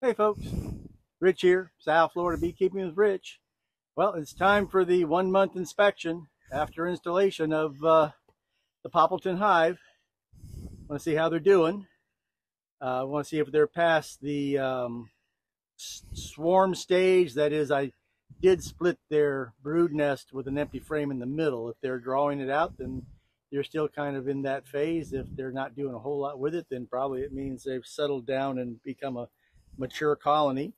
Hey folks, Rich here, South Florida Beekeeping with Rich. Well, it's time for the 1 month inspection after installation of the Poppleton Hive. Want to see how they're doing. Want to see if they're past the swarm stage. That is, I did split their brood nest with an empty frame in the middle. If they're drawing it out, then they're still kind of in that phase. If they're not doing a whole lot with it, then probably it means they've settled down and become a mature colony.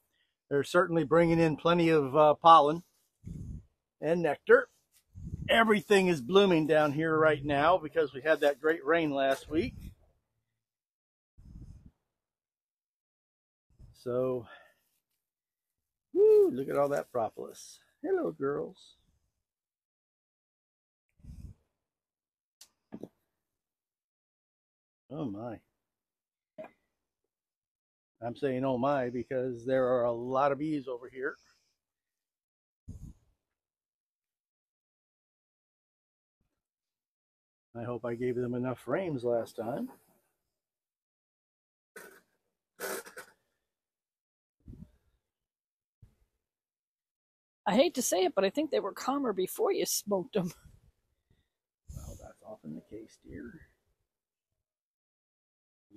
They're certainly bringing in plenty of pollen and nectar. Everything is blooming down here right now because we had that great rain last week. So, woo, look at all that propolis. Hello, girls. Oh my. I'm saying oh my because there are a lot of bees over here. I hope I gave them enough frames last time. I hate to say it, but I think they were calmer before you smoked them. Well, that's often the case, dear.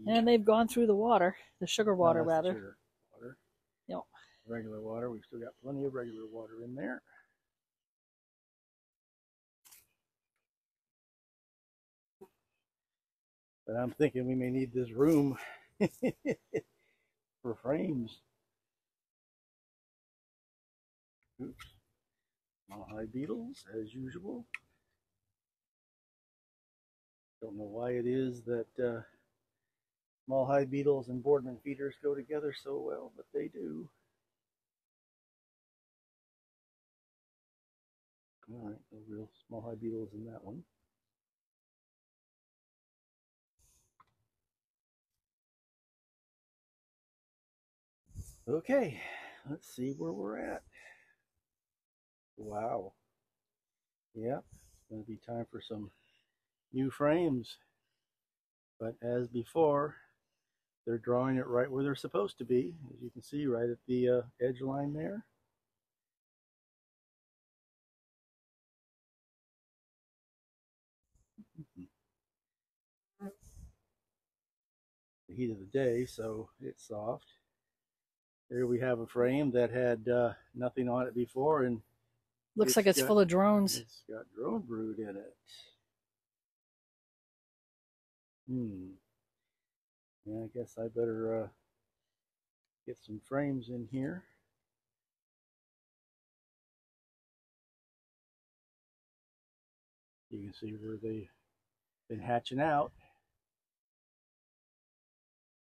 And they've gone through the water, the sugar water, no, rather. Sugar water. Yep. Regular water. We've still got plenty of regular water in there. But I'm thinking we may need this room for frames. Oops. High beetles, as usual. Don't know why it is that small hive beetles and Boardman feeders go together so well, but they do. All right, no real small hive beetles in that one. Okay, let's see where we're at. Wow. Yep, it's going to be time for some new frames. But as before, they're drawing it right where they're supposed to be, as you can see right at the edge line there. The heat of the day, so it's soft. There we have a frame that had nothing on it before, and Looks like it's full of drones. It's got drone brood in it. Yeah, I guess I better get some frames in here. You can see where they've been hatching out.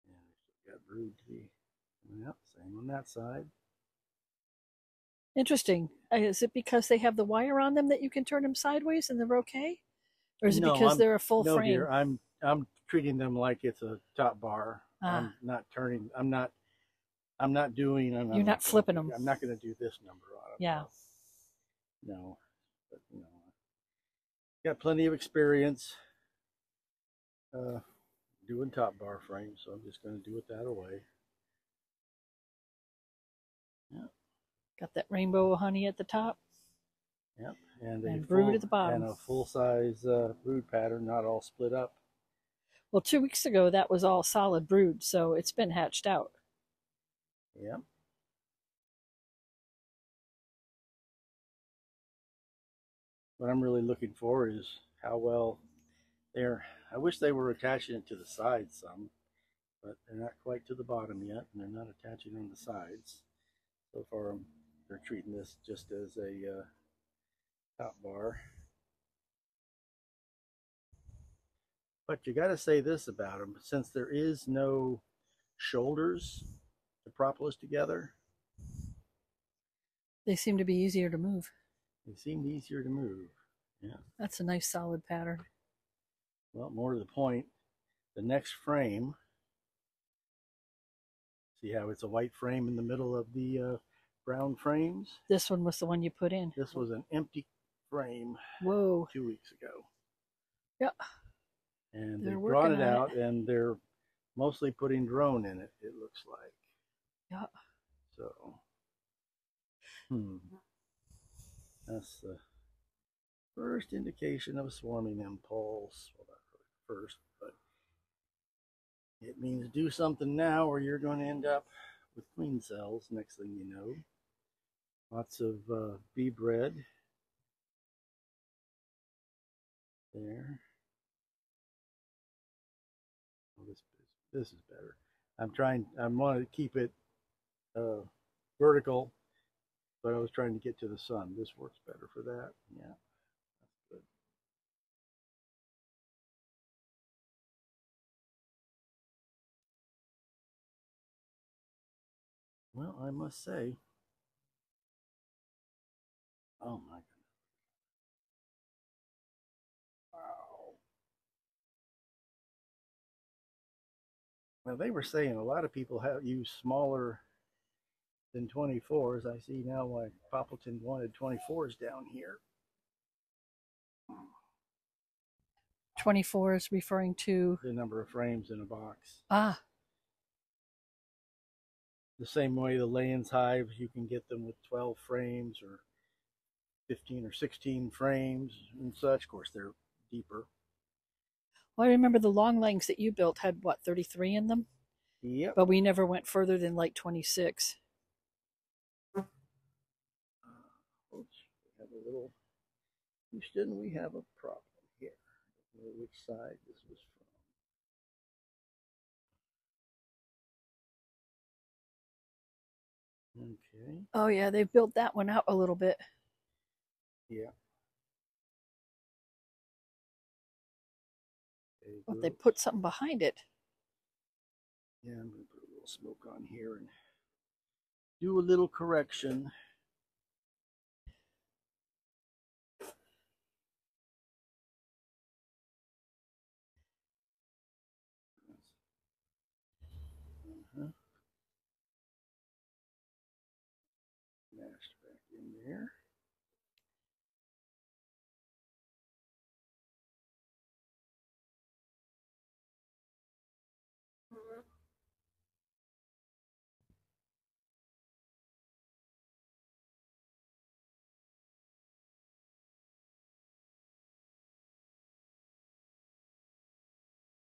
And they've got brood to be coming out. Same on that side. Interesting. Is it because they have the wire on them that you can turn them sideways and they're okay? Or is it No, because they're a full no, frame? dear. I'm treating them like it's a top bar. Ah. I'm not turning. I'm not doing. You're not flipping them. I'm not going to do this number on it. Yeah. No, but got plenty of experience doing top bar frames, so I'm just going to do it that away. Yeah. Got that rainbow honey at the top. Yep, and brood at the bottom. And a full size brood pattern, not all split up. Well, 2 weeks ago that was all solid brood, so it's been hatched out. Yep. What I'm really looking for is how well they're. I wish they were attaching it to the sides some, but they're not quite to the bottom yet, and they're not attaching on the sides. So far, they're treating this just as a top bar. But you got to say this about them, since there is no shoulders to propolis together, they seem to be easier to move. They seem easier to move. Yeah. That's a nice solid pattern. Well, more to the point, the next frame, see how it's a white frame in the middle of the brown frames? This one was the one you put in. This was an empty frame. Whoa. 2 weeks ago. Yep. And they've brought it out, and they're mostly putting drone in it, it looks like. Yeah. So, that's the first indication of a swarming impulse. Well, not really first, but it means do something now or you're going to end up with queen cells next thing you know. Lots of bee bread there. Oh, this is better. I want to keep it uh, vertical, but I was trying to get to the sun. This works better for that. Yeah, that's good. Well, I must say, oh my goodness. Wow. Well, they were saying a lot of people have used smaller than 24s. I see now why Poppleton wanted 24s down here. 24 is referring to The number of frames in a box. ah. The same way the Layens hives, you can get them with 12 frames or 15 or 16 frames and such. Of course, they're deeper. Well, I remember the long lengths that you built had what, 33 in them, Yep. but we never went further than like 26. Oops, we have a little. Houston, we have a problem here. I don't know which side this was from. Okay. Oh yeah, they've built that one out a little bit. Yeah. Okay, But they put something behind it. Yeah, I'm going to put a little smoke on here and do a little correction. Uh-huh. Mashed back in there.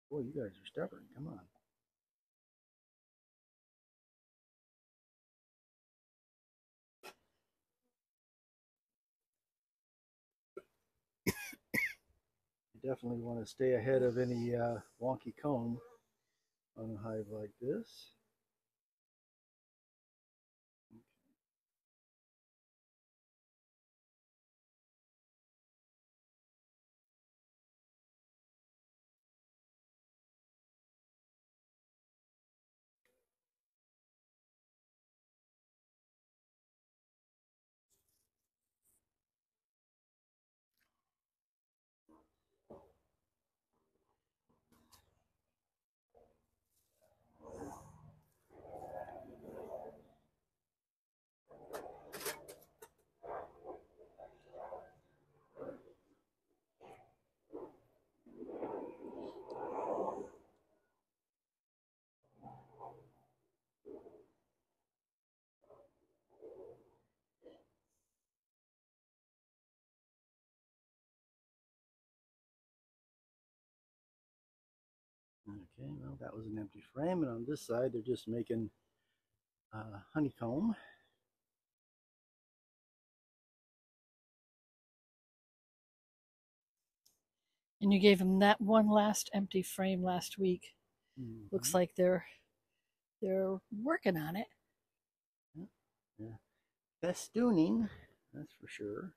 Boy, you guys are stubborn. Come on. You definitely want to stay ahead of any wonky comb on a hive like this. Okay, well, that was an empty frame, and on this side, they're just making honeycomb. And you gave them that one last empty frame last week. Looks like they're working on it. Yeah. Yeah. Festooning, that's for sure.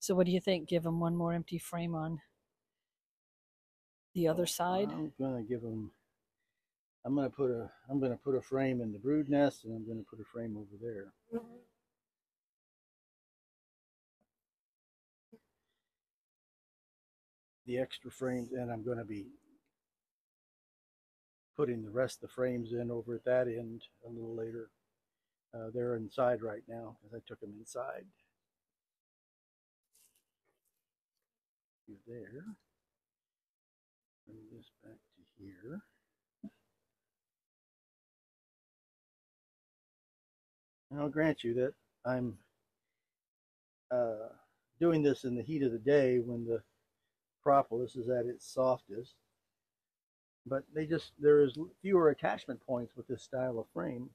So what do you think? Give them one more empty frame on the other side? I'm gonna give them. I'm gonna put a frame in the brood nest, and I'm gonna put a frame over there. The extra frames, and I'm gonna be putting the rest of the frames in over at that end a little later. They're inside right now because I took them inside. You're there. this back to here. And I'll grant you that I'm doing this in the heat of the day when the propolis is at its softest. But there is fewer attachment points with this style of frame.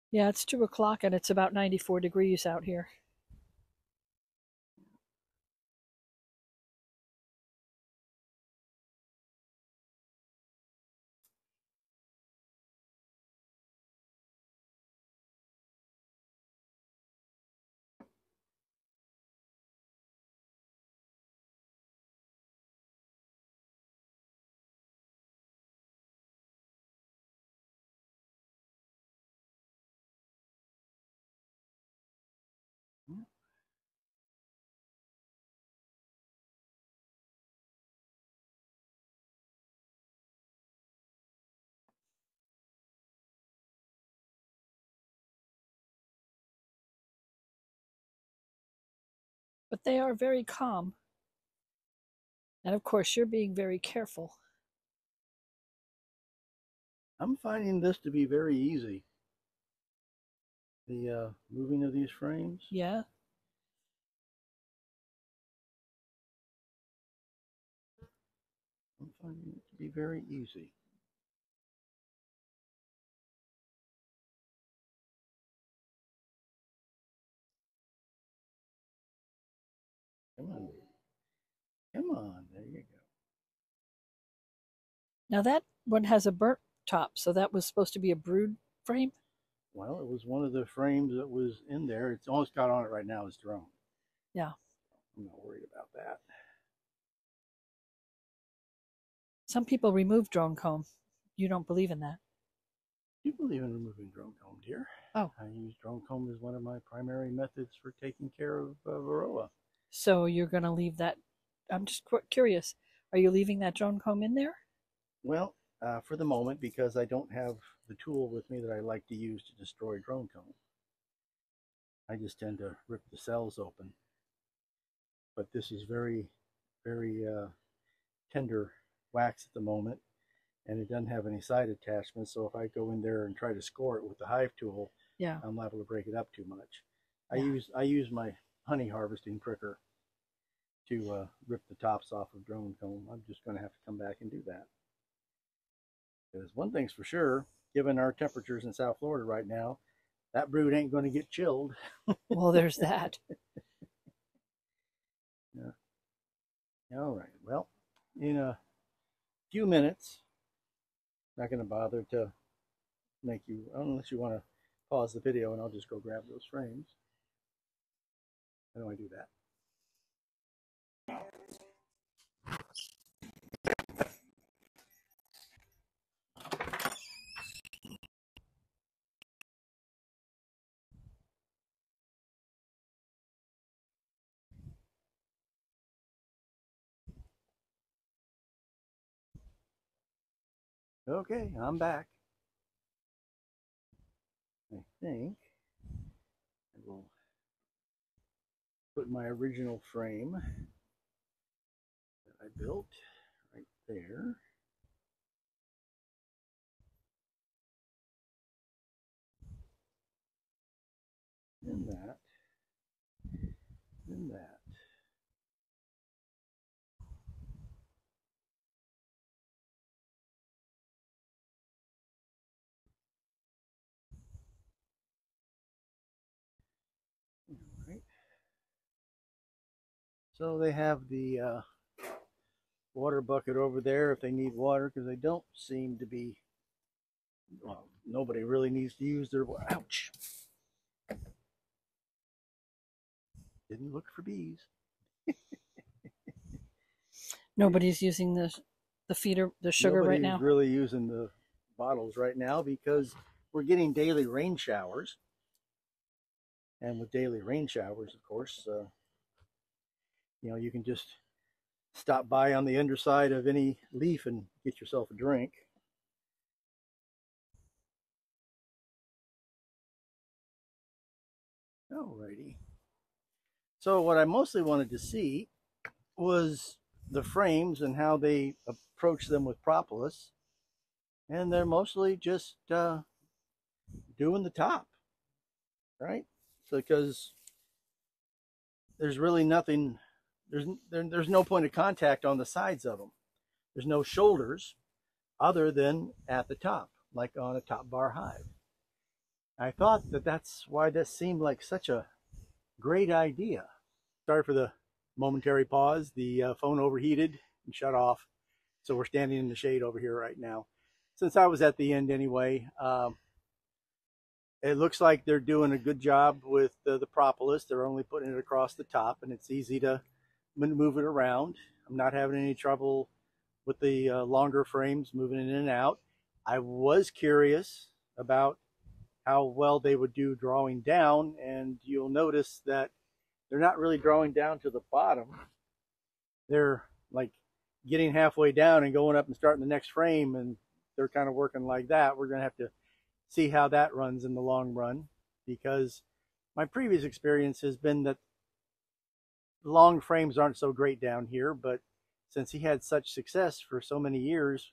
Yeah, it's 2 o'clock and it's about 94 degrees out here. But they are very calm. And of course, you're being very careful. I'm finding this to be very easy. The moving of these frames. Yeah. I'm finding it to be very easy. Come on. Come on. There you go. Now that one has a burnt top, so that was supposed to be a brood frame? Well, it was one of the frames that was in there. It's almost got on it right now is drone. Yeah. I'm not worried about that. Some people remove drone comb. You don't believe in that? I do believe in removing drone comb, dear. Oh. I use drone comb as one of my primary methods for taking care of varroa. So you're going to leave that? I'm just curious. Are you leaving that drone comb in there? Well, for the moment, because I don't have the tool with me that I like to use to destroy drone comb. I just tend to rip the cells open. But this is very, very tender wax at the moment, and it doesn't have any side attachments. So if I go in there and try to score it with the hive tool, yeah, I'm liable to break it up too much. Yeah. I use my honey harvesting pricker to rip the tops off of drone comb. I'm just going to have to come back and do that. Because one thing's for sure, given our temperatures in South Florida right now, that brood ain't going to get chilled. Well, there's that. Yeah. All right. Well, in a few minutes, not going to bother to make you, unless you want to pause the video and I'll just go grab those frames. How do I do that? Okay, I'm back. I think I will put my original frame that I built right there. Then that. Then that. All right. So they have the water bucket over there if they need water, because they don't seem to be, well, nobody really needs to use their, ouch. Didn't look for bees. Nobody's using the feeder, the sugar right now? Nobody's really using the bottles right now because we're getting daily rain showers. And with daily rain showers, of course, you know, you can just stop by on the underside of any leaf and get yourself a drink. Alrighty. So what I mostly wanted to see was the frames and how they approach them with propolis. And they're mostly just doing the top, right? So because there's really nothing, there's no point of contact on the sides of them. There's no shoulders other than at the top, like on a top bar hive. I thought that that's why this seemed like such a great idea. Sorry for the momentary pause. The phone overheated and shut off. So we're standing in the shade over here right now. Since I was at the end anyway, it looks like they're doing a good job with the propolis. They're only putting it across the top, and it's easy to move it around. I'm not having any trouble with the longer frames moving in and out. I was curious about how well they would do drawing down, and you'll notice that they're not really drawing down to the bottom. They're like getting halfway down and going up and starting the next frame, and they're kind of working like that. We're going to have to see how that runs in the long run, because my previous experience has been that long frames aren't so great down here, but since he had such success for so many years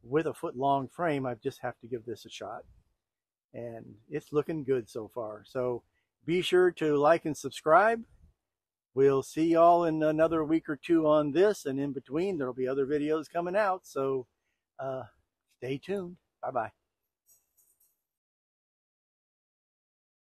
with a foot long frame, I just have to give this a shot. And it's looking good so far. So be sure to like and subscribe. We'll see y'all in another week or two on this, and in between there'll be other videos coming out. So stay tuned. Bye-bye.